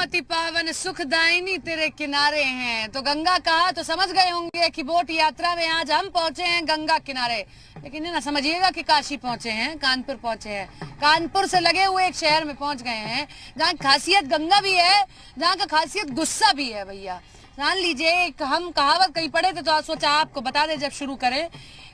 गोमती पावन सुखदायिनी तेरे किनारे हैं। तो गंगा कहा तो समझ गए होंगे कि बोट यात्रा में आज हम पहुंचे हैं गंगा किनारे। लेकिन ये ना समझिएगा कि काशी पहुंचे हैं, कानपुर पहुंचे हैं। कानपुर से लगे हुए एक शहर में पहुंच गए हैं जहाँ खासियत गंगा भी है, जहाँ का खासियत गुस्सा भी है। भैया जान लीजिए, हम कहावत कहीं पढ़े थे तो आज सोचा आपको बता दे जब शुरू करें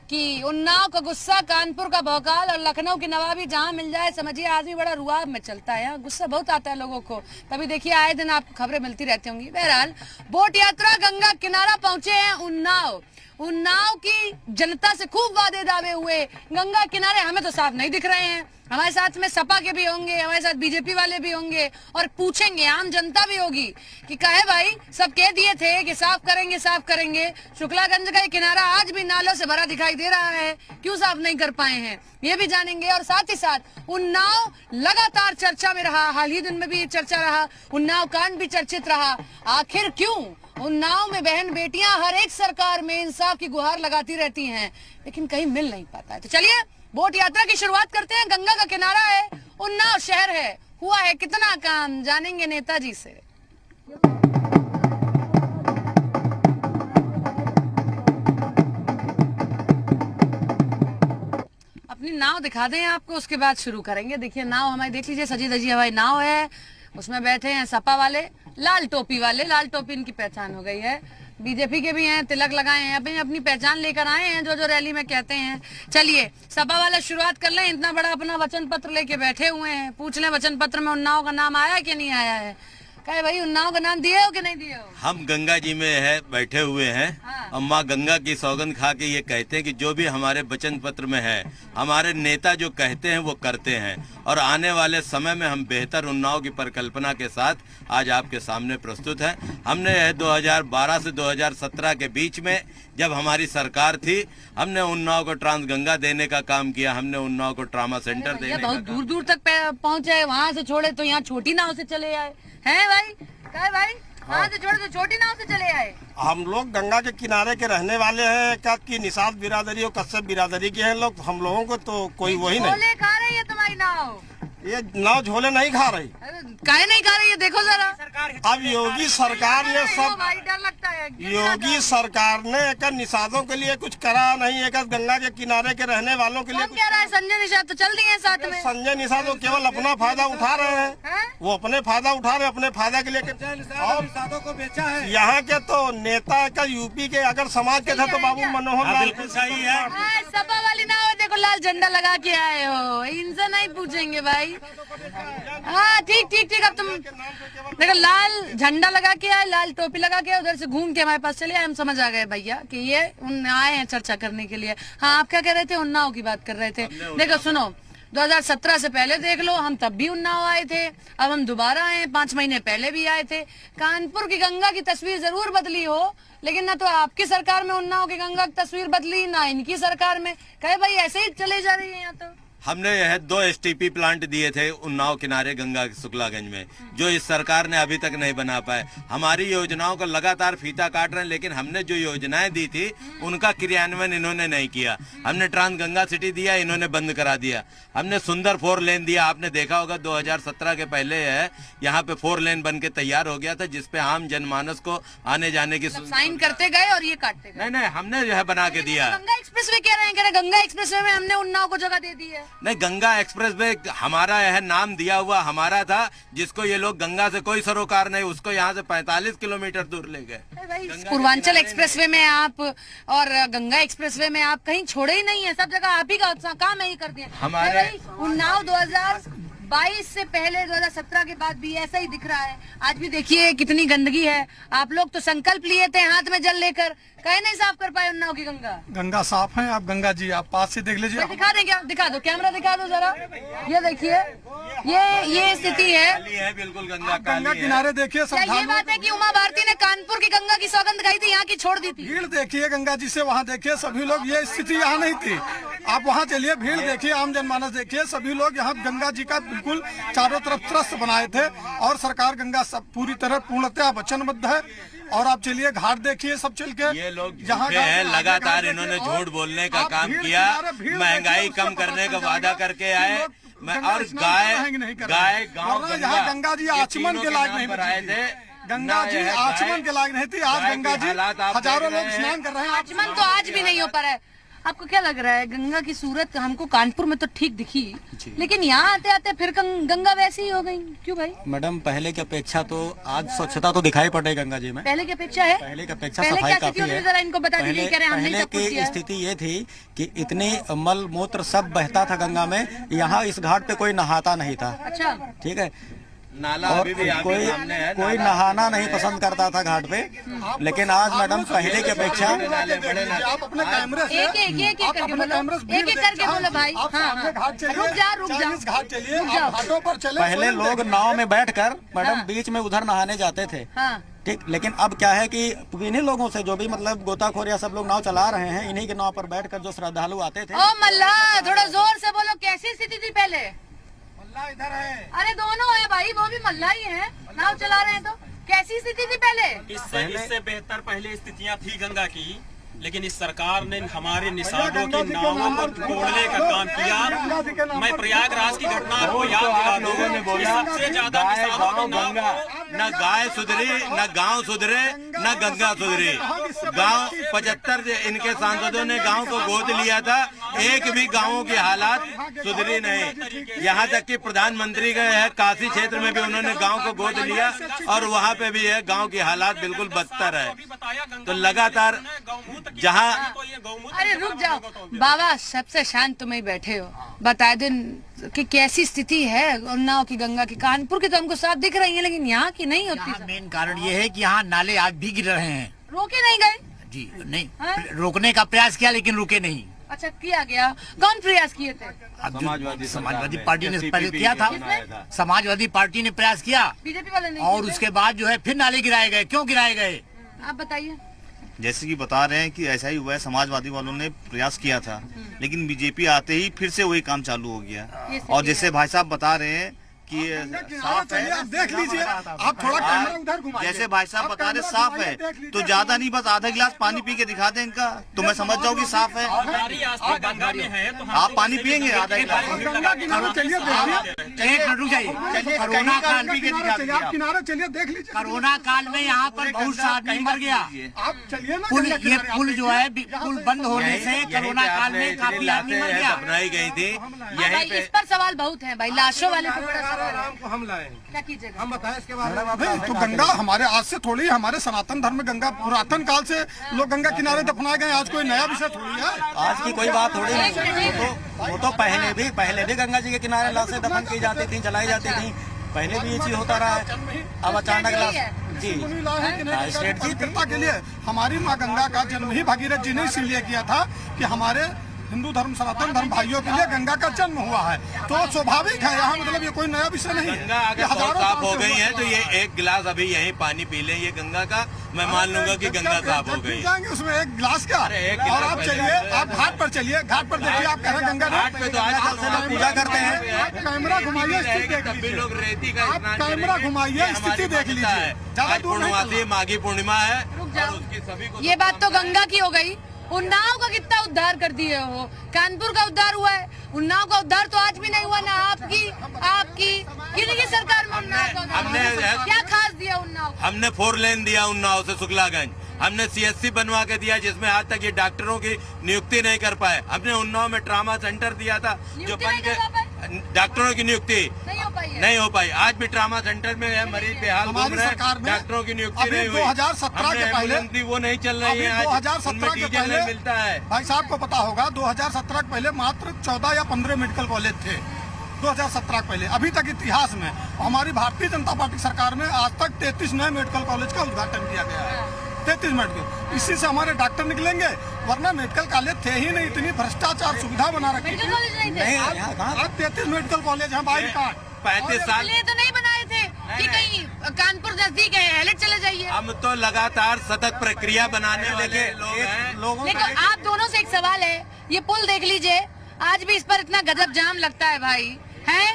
कि उन्नाव का गुस्सा, कानपुर का भौकाल और लखनऊ की नवाबी जहाँ मिल जाए समझिए आदमी बड़ा रुआब में चलता है। यहाँ गुस्सा बहुत आता है लोगों को, तभी देखिए आए दिन आपको खबरें मिलती रहती होंगी। बहरहाल बोट यात्रा गंगा किनारा पहुंचे हैं उन्नाव। उन्नाव की जनता से खूब वादे दावे हुए। गंगा किनारे हमें तो साफ नहीं दिख रहे हैं। हमारे साथ में सपा के भी होंगे, हमारे साथ बीजेपी वाले भी होंगे और पूछेंगे, आम जनता भी होगी कि कहे भाई सब कह दिए थे कि साफ करेंगे साफ करेंगे। शुक्लागंज का ये किनारा आज भी नालों से भरा दिखाई दे रहा है, क्यों साफ नहीं कर पाए हैं ये भी जानेंगे। और साथ ही साथ उन्नाव लगातार चर्चा में रहा, हाल ही दिन में भी चर्चा रहा, उन्नाव कांड भी चर्चित रहा। आखिर क्यों उन्नाव में बहन बेटियां हर एक सरकार में इंसाफ की गुहार लगाती रहती हैं लेकिन कहीं मिल नहीं पाता है। तो चलिए बोट यात्रा की शुरुआत करते हैं। गंगा का किनारा है, उन्नाव शहर है, हुआ है कितना काम जानेंगे नेताजी से। अपनी नाव दिखा दें आपको, उसके बाद शुरू करेंगे। देखिए नाव हमारी देख लीजिए, सजी धजी हवाई नाव है, उसमें बैठे हैं सपा वाले, लाल टोपी वाले। लाल टोपी इनकी पहचान हो गई है। बीजेपी के भी हैं, तिलक लगाए हैं, अपनी पहचान लेकर आए हैं, जो रैली में कहते हैं। चलिए सपा वाले शुरुआत कर लें। इतना बड़ा अपना वचन पत्र लेके बैठे हुए हैं, पूछ लें वचन पत्र में उन्नाव का नाम आया कि नहीं आया है। कहे भाई उन्नाव का नाम दिए हो कि नहीं दिए हो? हम गंगा जी में है बैठे हुए हैं। हाँ। और माँ गंगा की सौगंध खा के ये कहते हैं कि जो भी हमारे वचन पत्र में है, हमारे नेता जो कहते हैं वो करते हैं। और आने वाले समय में हम बेहतर उन्नाव की परिकल्पना के साथ आज आपके सामने प्रस्तुत हैं। हमने 2012 से 2017 के बीच में जब हमारी सरकार थी, हमने उन्नाव को ट्रांसगंगा देने का काम किया, हमने उन्नाव को ट्रामा सेंटर देने का बहुत दूर दूर तक पहुंचे, वहाँ से छोड़े तो यहाँ छोटी नाव से चले आए हैं भाई। कहे भाई वहाँ से छोड़े तो छोटी नाव से चले आए। हम लोग गंगा के किनारे के रहने वाले हैं। एक की निषाद बिरादरी और कश्यप बिरादरी के हैं लोग। हम लोगों को तो कोई वही नहीं। झोले खा रही है तुम्हारी नाव? ये नाव झोले नहीं खा रही। काहे नहीं खा रही है देखो जरा। अब योगी सरकार ने सब, भाई डर लगता है। योगी सरकार ने एक निषादों के लिए कुछ करा नहीं, एक गंगा के किनारे के रहने वालों के लिए कुछ कह रहा है। संजय निषाद तो चल दिए साथ में। संजय निषाद वो केवल अपना फायदा उठा रहे हैं, वो अपने फायदा उठा रहे हैं, अपने फायदा के लिए। और निषादों को बेचा है। यहाँ के तो नेता का यूपी के अगर समाज के थे तो बाबू मनोहर लाल। बिल्कुल सही है। सपा वाली नाव देखो, लाल झंडा लगा के आए हो, इनसे नहीं पूछेंगे भाई। हाँ ठीक ठीक ठीक। अब तुम देखो लाल झंडा लगा के आए, लाल टोपी लगा के उधर से घूम के हमारे पास चले आए। हम समझ आ गए भैया कि ये आए हैं चर्चा करने के लिए। हाँ आप क्या कह रहे थे? उन्नाव की बात कर रहे थे। देखो सुनो, 2017 से पहले देख लो, हम तब भी उन्नाव आए थे, अब हम दोबारा आए, 5 महीने पहले भी आए थे। कानपुर की गंगा की तस्वीर जरूर बदली हो, लेकिन ना तो आपकी सरकार में उन्नाव की गंगा की तस्वीर बदली, ना इनकी सरकार में। कहे भाई ऐसे ही चले जा रही है यहाँ तो। हमने यह 2 STP प्लांट दिए थे उन्नाव किनारे गंगा शुक्लागंज में, जो इस सरकार ने अभी तक नहीं बना पाए। हमारी योजनाओं का लगातार फीता काट रहे हैं, लेकिन हमने जो योजनाएं दी थी उनका क्रियान्वयन इन्होंने नहीं किया। हमने ट्रांसगंगा सिटी दिया, इन्होंने बंद करा दिया। हमने सुंदर 4 लेन दिया, आपने देखा होगा 2017 के पहले है यहाँ पे 4 लेन बन के तैयार हो गया था, जिसपे आम जनमानस को आने जाने की साइन करते गए और ये काटते गए। नहीं हमने जो है बना के दिया। गंगा एक्सप्रेस वे कह रहे हैं, गंगा एक्सप्रेस वे में हमने उन्नाव को जगह दे दी है। नहीं, गंगा एक्सप्रेस वे हमारा यह नाम दिया हुआ हमारा था, जिसको ये लोग गंगा से कोई सरोकार नहीं, उसको यहाँ से 45 किलोमीटर दूर ले गए। पूर्वांचल एक्सप्रेसवे में आप और गंगा एक्सप्रेसवे में आप कहीं छोड़े ही नहीं है, सब जगह आप ही का काम है ही कर दिया। हमारे उन्नाव 2022 से पहले 2017 के बाद भी ऐसा ही दिख रहा है। आज भी देखिए कितनी गंदगी है। आप लोग तो संकल्प लिए थे हाथ में जल लेकर, कहीं नहीं साफ कर पाए उन्नाव की गंगा। गंगा साफ है। आप गंगा जी आप पास से देख लीजिए। दिखा दें क्या? दिखा दो, कैमरा दिखा दो जरा। ये देखिए, ये स्थिति है। बिल्कुल गंगा किनारे देखिए। ये बात है कि उमा भारती ने कानपुर की गंगा की सौगंध गाई थी, यहाँ की छोड़ दी थी। भीड़ देखिए गंगा जी से, वहाँ देखिए सभी लोग। ये स्थिति यहाँ नहीं थी। आप वहाँ चलिए, भीड़ देखिए, आम जनमानस देखिए, सभी लोग यहाँ गंगा जी का बिल्कुल चारों तरफ त्रस्त बनाए थे। और सरकार गंगा सब पूरी तरह पूर्णतः वचनबद्ध है। और आप चलिए घाट देखिए, सब चल के ये लोग झूठे हैं, लगातार इन्होंने झूठ बोलने का काम किया, महंगाई कम करने का वादा करके आए, और गाय गाँव यहाँ गंगा जी आचमन के लायक नहीं बनाए थे। गंगा जी आचमन के लायक नहीं थी। आज गंगा जी हजारों लोग स्नान कर रहे हैं। आचमन तो आज भी नहीं हो पा रहा है। आपको क्या लग रहा है? गंगा की सूरत हमको कानपुर में तो ठीक दिखी, लेकिन यहाँ आते आते फिर गंगा वैसी ही हो गई, क्यों भाई? मैडम पहले की अपेक्षा तो आज स्वच्छता तो दिखाई पड़ रही गंगा जी में। पहले की अपेक्षा है? पहले की अपेक्षा पहले सफाई क्या काफी स्थिति होती है। थी जरा इनको बता दीजिए। कह रहे हैं हमने पहले सब कुछ की किया है। स्थिति ये थी कि इतनी मल मूत्र सब बहता था गंगा में, यहाँ इस घाट पे कोई नहाता नहीं था। अच्छा, ठीक है। नाला और अभी भी कोई नहाना नहीं पसंद करता था घाट पे, लेकिन आज मैडम पहले की अपेक्षा आप अपने कैमरे से एक करके बोलो भाई। हाँ, रुक जा घाट चलिए, आप घाटों पर चले। पहले लोग नाव में बैठकर मैडम बीच में उधर नहाने जाते थे। हाँ। ठीक, लेकिन अब क्या है कि इन्हीं लोगों से जो भी मतलब गोताखोर या सब लोग नाव चला रहे हैं, इन्हीं के नाव पर बैठकर जो श्रद्धालु आते थे। ओ मल्ला, थोड़ा जोर से बोलो, कैसी स्थिति थी पहले? इधर है। अरे दोनों है भाई, वो भी मल्ला ही है, नाव चला रहे हैं। तो कैसी स्थिति थी पहले? इससे बेहतर पहले स्थितियां थी गंगा की, लेकिन इस सरकार ने हमारे निषादों की नावों को तोड़ने का काम किया। मैं प्रयागराज की घटना आपको याद दिला लोगों ने बोला सबसे ज्यादा निषादों की नाव गंगा, न गाय सुधरी, न गांव सुधरे, न गंगा सुधरी। गांव 75 इनके सांसदों ने गांव को गोद लिया था, एक भी गांवों की हालात सुधरी नहीं। यहाँ तक कि प्रधानमंत्री गए हैं काशी क्षेत्र में भी उन्होंने गांव को गोद लिया, और वहाँ पे भी है गांव की हालात बिल्कुल बदतर है। तो लगातार जहाँ अरे रुक जाओ बाबा, सबसे शांत तुम ही बैठे हो, बता दो कि कैसी स्थिति है उन्नाव की, गंगा की। कानपुर की तो हमको साफ दिख रही है, लेकिन यहाँ की नहीं होती। मेन कारण ये है कि यहाँ नाले आज भी गिर रहे हैं। रोके नहीं गए? जी नहीं, रोकने का प्रयास किया लेकिन रुके नहीं। अच्छा, किया गया। कौन प्रयास किए थे? अब समाजवादी पार्टी ने पहले किया था। समाजवादी पार्टी ने प्रयास किया, बीजेपी वाले नहीं? और उसके बाद जो है फिर नाले गिराए गए। क्यों गिराए गए आप बताइए। जैसे कि बता रहे हैं कि ऐसा ही हुआ है, समाजवादी वालों ने प्रयास किया था, लेकिन बीजेपी आते ही फिर से वही काम चालू हो गया। और जैसे भाई साहब बता रहे हैं कि साफ है, आप देख लीजिए, आप थोड़ा कैमरा उधर घुमाइए। जैसे भाई साहब बता रहे साफ है, तो ज्यादा नहीं, बस आधा गिलास पानी पी के दिखा दें इनका, तो मैं समझ जाऊँ कि साफ है। गंगा में है तो आप पानी पियेंगे आधा गिलास? गंगा किनारे चलिए, देखिए। एक मिनट रुक जाइए। कोरोना काल गंगा किनारे चलिए, आप किनारे चलिए, देख लीजिए। कोरोना काल में यहाँ पर बहुत सा आदमी मर गया। आप चलिए ना। पुल, ये पुल जो है पुल बंद होने से कोरोना काल में काफी आदमी मर गया। अपनाई गई थी भाई यहीं पे। इस पर सवाल बहुत है भाई, लाशों वाले पे बड़ा सवाल है। हम लाए, क्या कीजिएगा? हम बताएं इसके बारे में। भाई तो गंगा हमारे आज से थोड़ी, हमारे सनातन धर्म में गंगा पुरातन काल से लोग गंगा किनारे दफनाए गए। आज कोई नया विषय थोड़ी है। आज की कोई बात थोड़ी नहीं। वो तो पहले भी गंगा जी के किनारे लाशें दफन की जाती थी, जलाई जाती थी। पहले भी ये चीज होता रहा है। अब अचानक जी स्टेट जी के लिए हमारी माँ गंगा का जन्म ही भागीरथ जी ने इसीलिए किया था कि हमारे हिंदू धर्म सनातन धर्म भाइयों के लिए गंगा का जन्म हुआ है। तो स्वाभाविक है, यहाँ मतलब ये कोई नया विषय नहीं है। गंगा अगर साफ हो गई है तो ये एक गिलास अभी यहीं पानी पी लें ये गंगा का, मैं मान लूंगा कि गंगा साफ हो गई। जाएंगे उसमें एक गिलास क्या। और आप चलिए, आप घाट पर चलिए, घाट पर देखिए, आप कह रहे गंगा घाट पे तो आजकल से लोग पूजा करते हैं। कैमरा घुमाइए, कभी लोग रेती का आप कैमरा घुमाइए, स्थिति देख लीजिए। आज पूर्णमासी माघी पूर्णिमा है और उसकी सभी को ये बात तो गंगा की हो गई। उन्नाव का कितना उद्धार कर दिए हो? कानपुर का उद्धार हुआ है, उन्नाव का उद्धार तो आज भी नहीं हुआ ना। आपकी किन्हीं की सरकार में उन्नाव का उद्धार क्या खास दिया उन्नाव? हमने 4 लेन दिया उन्नाव से शुक्लागंज, हमने CSC बनवा के दिया जिसमें आज तक ये डॉक्टरों की नियुक्ति नहीं कर पाए। हमने उन्नाव में ट्रामा सेंटर दिया था जो बन के डॉक्टरों की नियुक्ति नहीं हो पाई। आज भी ट्रामा सेंटर में है, मरीज बेहाल घूम रहे हैं, डॉक्टरों की नियुक्ति नहीं हुई। 2017 के पहले वो नहीं चल रही है। 2017 के पहले मिलता है। भाई साहब को पता होगा 2017 के पहले मात्र 14 या 15 मेडिकल कॉलेज थे। 2017 के पहले, अभी तक इतिहास में हमारी भारतीय जनता पार्टी सरकार में आज तक 33 नए मेडिकल कॉलेज का उद्घाटन किया गया है। 33 मेडिकल, इसी से हमारे डॉक्टर निकलेंगे, वरना मेडिकल कॉलेज थे ही नहीं। इतनी भ्रष्टाचार सुविधा बना रखी थी। आज 33 मेडिकल कॉलेज हैं। बाई कार्ड 35 साल तो नहीं बनाए थे कि कहीं कानपुर नजदीक है, हेलेट चले जाइए। हम तो लगातार सतत प्रक्रिया बनाने वाले लोग हैं। लेकिन आप दोनों से एक सवाल है, ये पुल देख लीजिए, आज भी इस पर इतना गजब जाम लगता है भाई, है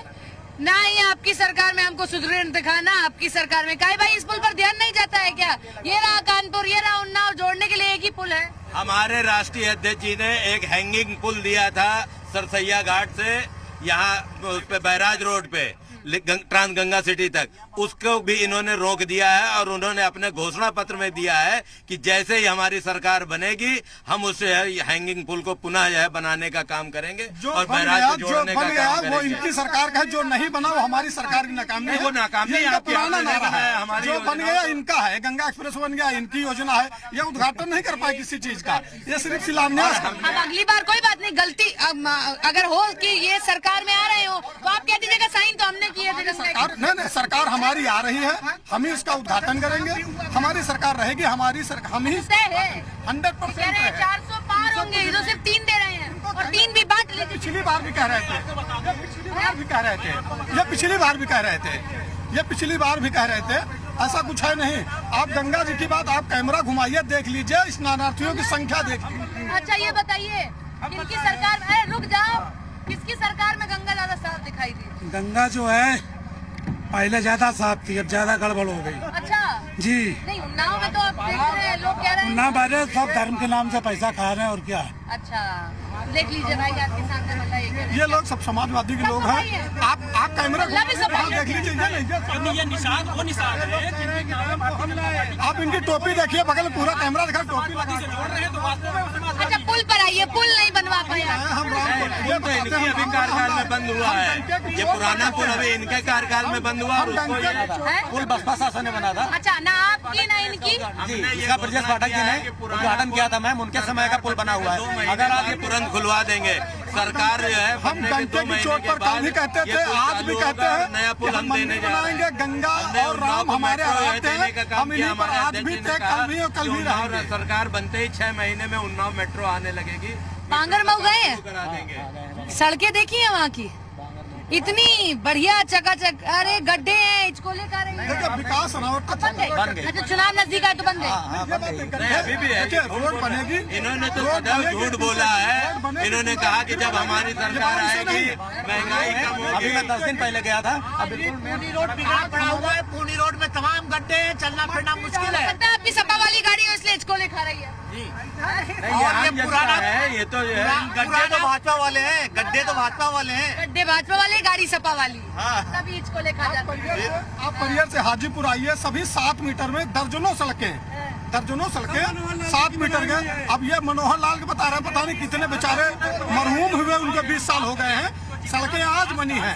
ना? ही आपकी सरकार में हमको सुदृढ़ दिखाना, आपकी सरकार में काहे भाई इस पुल पर ध्यान नहीं जाता है क्या? ये रहा कानपुर, ये रहा उन्नाव, जोड़ने के लिए एक ही पुल है। हमारे राष्ट्रीय अध्यक्ष जी ने एक हैंगिंग पुल दिया था सरसैया घाट से यहाँ उस पे बैराज रोड पे ट्रांस गंगा सिटी तक, उसको भी इन्होंने रोक दिया है और उन्होंने अपने घोषणा पत्र में दिया है कि जैसे ही हमारी सरकार बनेगी हम उस हैंगिंग पुल को पुनः जो है बनाने का काम करेंगे और बैराज को जोड़ने का काम करेंगे। वो इनकी सरकार का है, जो नहीं बना वो हमारी सरकार की नाकामी है। वो नाकामी इनका आपकी पुराना आपने नारा बनाया, है। हमारी जो बन योजना गया इनका है, गंगा एक्सप्रेस बन गया इनकी योजना है। ये उद्घाटन नहीं कर पाए किसी चीज का, ये सिर्फ शिलान्यास। अब अगली बार कोई बात नहीं, गलती अगर हो कि ये सरकार में आ रहे हो तो आप कह दीजिएगा साइन तो हमने किए थे। नहीं, सरकार हमारी आ रही है, हम ही इसका उद्घाटन करेंगे। हमारी सरकार रहेगी, हमारी सरकार हम ही 100% 400 पार होंगे, ये तो सिर्फ 3 दे रहे हैं और 3 भी बांट लीजिए। पिछली बार भी कह रहे थे, ये पिछली बार भी कह रहे थे, ये पिछली बार भी कह रहे थे, ये पिछली बार भी कह रहे थे। ऐसा कुछ है नहीं। आप गंगा जी की बात, आप कैमरा घुमाइए, देख लीजिए स्नानार्थियों की संख्या देखिए। अच्छा ये बताइए, किनकी सरकार में, अरे रुक जाओ, किसकी सरकार में गंगा ज्यादा साफ दिखाई दी? गंगा जो है पहले ज्यादा साफ थी, अब ज्यादा गड़बड़ हो गई। अच्छा जी नहीं, उन्नाव में तो आप देख रहे हैं, लोग कह रहे हैं ना बारे सब धर्म के नाम से पैसा खा रहे हैं और क्या। अच्छा देख लीजिए भाई, आपके सामने मतलब ये लोग सब समाजवादी के लोग हैं। आप कैमरा देख लीजिए, ये निशान वो निशान है। आप इनकी टोपी देखिए, बगल में पूरा कैमरा दिखा, टोपी लगा से जोड़ रहे हैं तो वास्तव में उसमें अच्छा पुल पर आइए, पुल नहीं बनवा पाया। ये तो इनके अभी कार्यकाल में बंद हुआ है, ये पुराना पुल अभी इनके कार्यकाल में बंद हुआ और उसको ये पुल बसपा शासन ने बना था अच्छा, ना आपकी ना इनकी। जी, इसका ब्रजेश पाठक जी ने उद्घाटन किया था मैम, उनके समय का पुल बना हुआ है। अगर आप ये तुरंत खुलवा देंगे, सरकार जो है हम डंके की चोट पर कल भी कहते थे, आज भी कहते हैं नया पुल हम देने जा रहे बनाएंगे। गंगा और राम हमारे हाथ हैं, हम इन्हीं पर आज भी थे, कल भी और कल भी रहेंगे। सरकार बनते ही 6 महीने में उन्नाव मेट्रो आने लगेगी। बांगर मऊ गए हैं, करा देंगे। सड़कें देखी है वहाँ की, इतनी बढ़िया चकाचक। अरे गड्ढे हैं, इसको लेकर देखिए विकास अनावट का बंद है। अच्छा चुनाव नजदीक है तो बंद है। नहीं अभी भी है, रोड बनेगी। इन्होंने तो सदैव झूठ बोला है। इन्होंने कहा कि जब हमारी सरकार आएगी महंगाई कम होगी। अभी मैं 10 दिन पहले गया था। पूनी रोड बिगड़ा पड़ा हुआ है, पूनी रोड में तमाम गड्ढे हैं, चलना फिरना मुश्किल है। लगता है आपकी सपा वाली गाड़ी हो इसलिए इसको ले खा रही है। और ये पुराना है, ये तो गड्ढे तो भाजपा वाले हैं, गड्ढे तो भाजपा वाले हैं। गड्ढे भाजपा वाले, गाड़ी सपा वाली, तभी इसको ले खा जाते हैं। आप परियर से हाजीपुर आइए, सभी 7 मीटर में दर्जनों सड़कें 7 मीटर के। अब ये मनोहर लाल के बता रहे हैं, पता नहीं कितने बेचारे मरहूम हुए, उनके 20 साल हो गए हैं। सड़कें आज बनी है,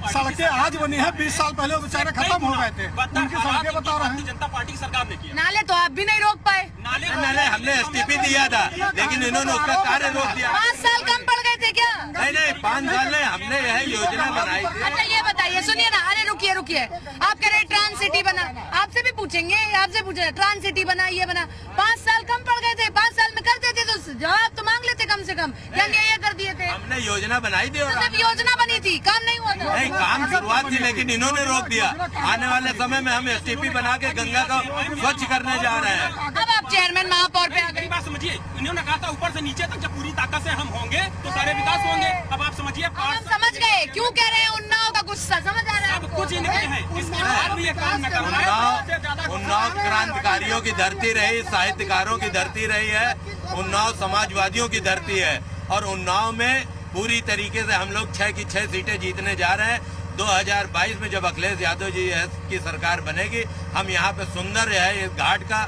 सड़कें आज बनी है, 20 साल पहले वो बेचारे खत्म हो गए थे, उनकी सड़कें बता रहे हैं। जनता पार्टी की सरकार ने किया। नाले तो आप भी नहीं रोक पाए। नाले हमने एसटीपी दिया था, लेकिन इन्होंने उसका कार्य रोक दिया। 5 साल कम पड़ गए थे क्या? नहीं 5 साल नहीं, हमने यह योजना बनाई थी। अच्छा ये बताइए, सुनिए ना, अरे रुकिए आप कह रहे ट्रांस सिटी बना, आपसे भी पूछेंगे, आपसे पूछे ट्रांस सिटी बना, ये बना, 5 साल कम पड़ गए थे, 5 साल में कर देते तो जवाब तो मांग लेते कम से कम, ये कर दिए थे। हमने योजना बनाई थी और सिर्फ योजना बनी थी, काम नहीं हुआ था। नहीं, काम शुरुआत थी लेकिन इन्होंने रोक दिया। आने वाले समय में हम एसटीपी बना के गंगा को स्वच्छ करने जा रहे हैं। अब आप चेयरमैन महापौर पे आ गए। मेरी बात समझिए, इन्होंने कहा था ऊपर से नीचे तक जब पूरी ताकत से हम होंगे तो सारे विकास होंगे। अब आप समझिए, हम समझ गए क्यों कह रहे हैं उन्नाव का गुस्सा, समझ आ रहा है सब कुछ इनके हैं, इसके बाद भी ये काम न करना है। उन्नाव क्रांतिकारियों की धरती रही, साहित्यकारों की धरती रही है, उन्नाव समाजवादियों की धरती है और उन्नाव में पूरी तरीके से हम लोग 6 की 6 सीटें जीतने जा रहे हैं। 2022 में जब अखिलेश यादव जी की सरकार बनेगी, हम यहाँ पे सुंदर है इस घाट का,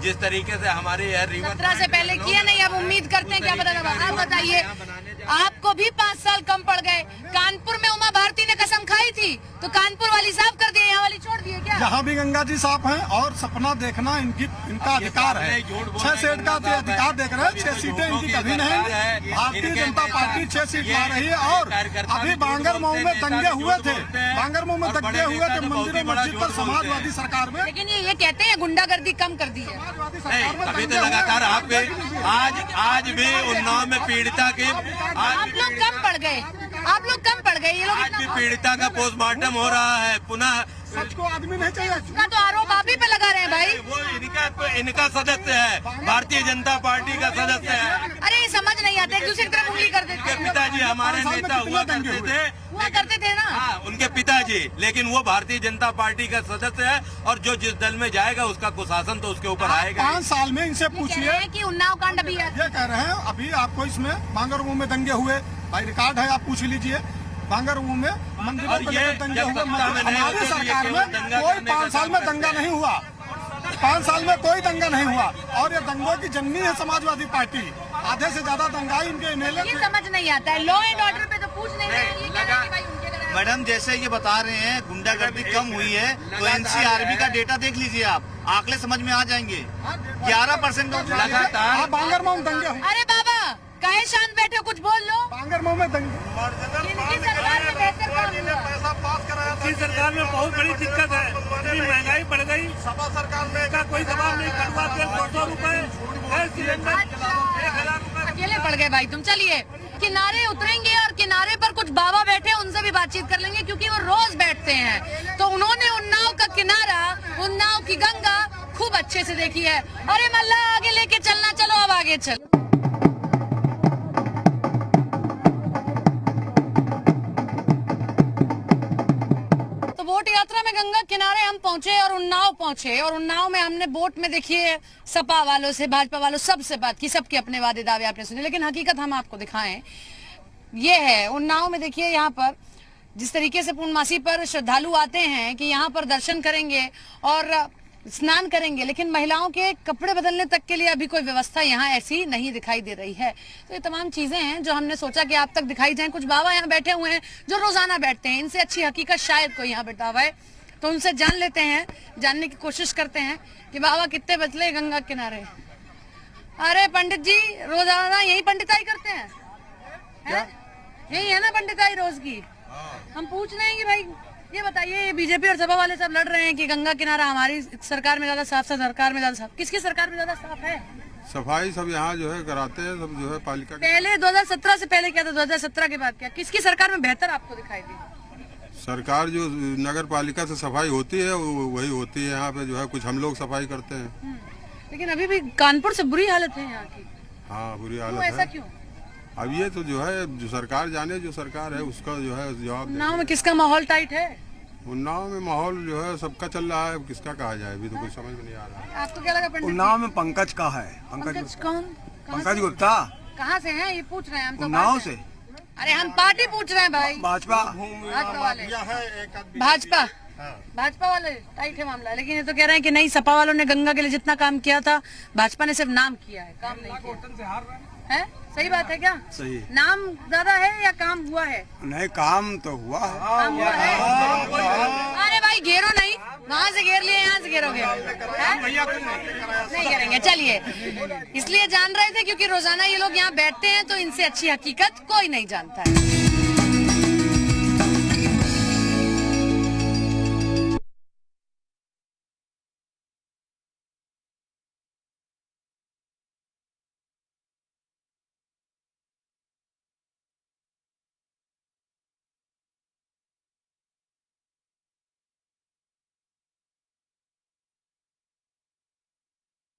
जिस तरीके से हमारे यह रिवर 17 से पहले किया नहीं, अब उम्मीद करते हैं क्या पता। आप बताइए, आपको भी 5 साल कम पड़ गए। कानपुर में उमा भारती ने कसम खाई थी तो कानपुर वाली साफ कर दिए, यहाँ वाली छोड़ दिए क्या? यहाँ भी गंगा जी साफ हैं और सपना देखना इनका अधिकार है। 6 सीट का अधिकार देख रहे हैं, 6 सीटें इनकी कभी नहीं। भारतीय जनता पार्टी 6 सीट ला रही है। और अभी बांगर मऊ में दंगे हुए थे, मंदिरों मस्जिद पर समाजवादी सरकार में। लेकिन ये कहते हैं गुंडागर्दी कम कर दी है। अभी तो लगातार आज भी उन्नाव में पीड़िता के आप लोग कम पड़ गए, आप लोग कम पड़ गए। ये लोग आज भी पीड़िता का पोस्टमार्टम हो रहा है पुनः। सच को आदमी नहीं चाहिए, इसका तो आरोप आप ही पे लगा रहे हैं भाई। वो इनका सदस्य है, भारतीय जनता पार्टी का सदस्य है। अरे ये समझ नहीं आता, एक दूसरे की तरफ उंगली कर देते हैं। पिताजी हमारे नेता हुआ करते थे ना। हाँ, उनके पिताजी, लेकिन वो भारतीय जनता पार्टी का सदस्य है और जो जिस दल में जाएगा उसका कुशासन तो उसके ऊपर आएगा। 5 साल में इनसे पूछिए कि उन्नाव कांड अभी ये कह रहे हैं। अभी आपको इसमें बांगर मऊ में दंगे हुए, भाई रिकॉर्ड है, आप पूछ लीजिए। भांगरमऊ में मंदिरों को लेकर दंगे हुए। हमारी सरकार में कोई 5 साल में दंगा नहीं हुआ, 5 साल में कोई दंगा नहीं हुआ। और ये दंगों की जननी है समाजवादी पार्टी। आधे से ज्यादा दंगाई इनके एमएलए। ये समझ नहीं आता है, लॉ एंड ऑर्डर पे तो पूछ नहीं रहे हैं, ये कह रहे हैं कि भाई उनके घर आए। मैडम जैसे ये बता रहे हैं गुंडागर्दी कम हुई है, तो एनसीआरबी का डेटा देख लीजिए आप, आंकड़े समझ में आ जाएंगे। 11% लगातार। आप भांगरमऊ दंगे हुए। अरे बाबा काहे शांत बैठे हो, कुछ बोल लो। भांगरमऊ में दंगे। इनकी सरकार में बेहतर काम हुआ। पैसा पास कराया था। इस सरकार में बहुत बड़ी दिक्कत है, इतनी महंगाई बढ़ गई, सपा सरकार में का कोई जवाब नहीं। कड़वा तेल 200 रुपए, गैस सिलेंडर 1000 रुपए। अकेले पड़ गए भाई तुम। चलिए किनारे उतरेंगे और किनारे पर कुछ बाबा बैठे हैं, उनसे भी बातचीत कर लेंगे क्योंकि वो रोज बैठते हैं। तो उन्होंने उन्नाव का किनारा, उन्नाव की गंगा खूब अच्छे से देखी है। अरे मल्ला आगे लेके चलना, चलो अब आगे चलो। तो बोट यात्रा में गंगा किनारे हम पहुंचे और उन्नाव पहुंचे, और उन्नाव में हमने बोट में देखिए सपा वालों से, भाजपा वालों सबसे बात की, सबके अपने वादे दावे आपने सुने, लेकिन हकीकत हम आपको दिखाएं ये है। उन्नाव में देखिए यहाँ पर जिस तरीके से पूर्णमासी पर श्रद्धालु आते हैं कि यहाँ पर दर्शन करेंगे और स्नान करेंगे, लेकिन महिलाओं के कपड़े बदलने तक के लिए अभी कोई व्यवस्था यहाँ ऐसी नहीं दिखाई दे रही है। तो ये तमाम चीजें हैं जो हमने सोचा कि आप तक दिखाई जाएं। कुछ बाबा यहाँ बैठे हुए हैं जो रोजाना बैठते हैं, इनसे अच्छी हकीकत शायद कोई यहाँ बैठा हुआ है, तो उनसे जान लेते हैं, जानने की कोशिश करते हैं कि बाबा कितने बदले गंगा किनारे। अरे पंडित जी रोजाना यही पंडिताई करते हैं? यही है ना पंडिताई रोज की? हम पूछ रहे हैं कि भाई ये बताइए, ये बीजेपी और सपा वाले सब लड़ रहे हैं कि गंगा किनारा हमारी सरकार में ज्यादा साफ, सरकार में ज्यादा साफ। किसकी सरकार में ज्यादा साफ है? सफाई सब यहाँ जो है कराते हैं, सब जो है पालिका। पहले 2017 से पहले क्या था, 2017 के बाद क्या? किसकी सरकार में बेहतर आपको दिखाई दी? सरकार जो नगर पालिका से सफाई होती है वही होती है। यहाँ पे जो है कुछ हम लोग सफाई करते हैं। लेकिन अभी भी कानपुर से बुरी हालत है यहाँ की। हाँ बुरी हालत तो है। ऐसा क्यों? अब ये तो जो है जो सरकार जाने, जो सरकार है उसका जो है जवाब। उन्नाव में किसका माहौल टाइट है? उन्नाव में माहौल जो है सबका चल रहा है, किसका कहा जाए अभी तो कुछ समझ में नहीं आ रहा है। आपको क्या लगा पंडित? उन्नाव में पंकज का है। पंकज कौन? पंकज गुप्ता। कहाँ से हैं ये पूछ रहे हैं हम तो। उन्नाव से। अरे हम पार्टी पूछ रहे हैं भाई। भाजपा। भाजपा वाले। भाजपा वाले टाइट है मामला, लेकिन ये तो कह रहे हैं कि नहीं, सपा वालों ने गंगा के लिए जितना काम किया था भाजपा ने सिर्फ नाम किया है, काम नहीं किया है। सही बात है क्या? सही। नाम ज्यादा है या काम हुआ है? नहीं काम तो हुआ है। काम हुआ है। अरे भाई घेरो नहीं, वहाँ से घेर लिए, यहाँ से घेरोगे? नहीं करेंगे। चलिए इसलिए जान रहे थे क्योंकि रोजाना ये लोग यहाँ बैठते हैं, तो इनसे अच्छी हकीकत कोई नहीं जानता है।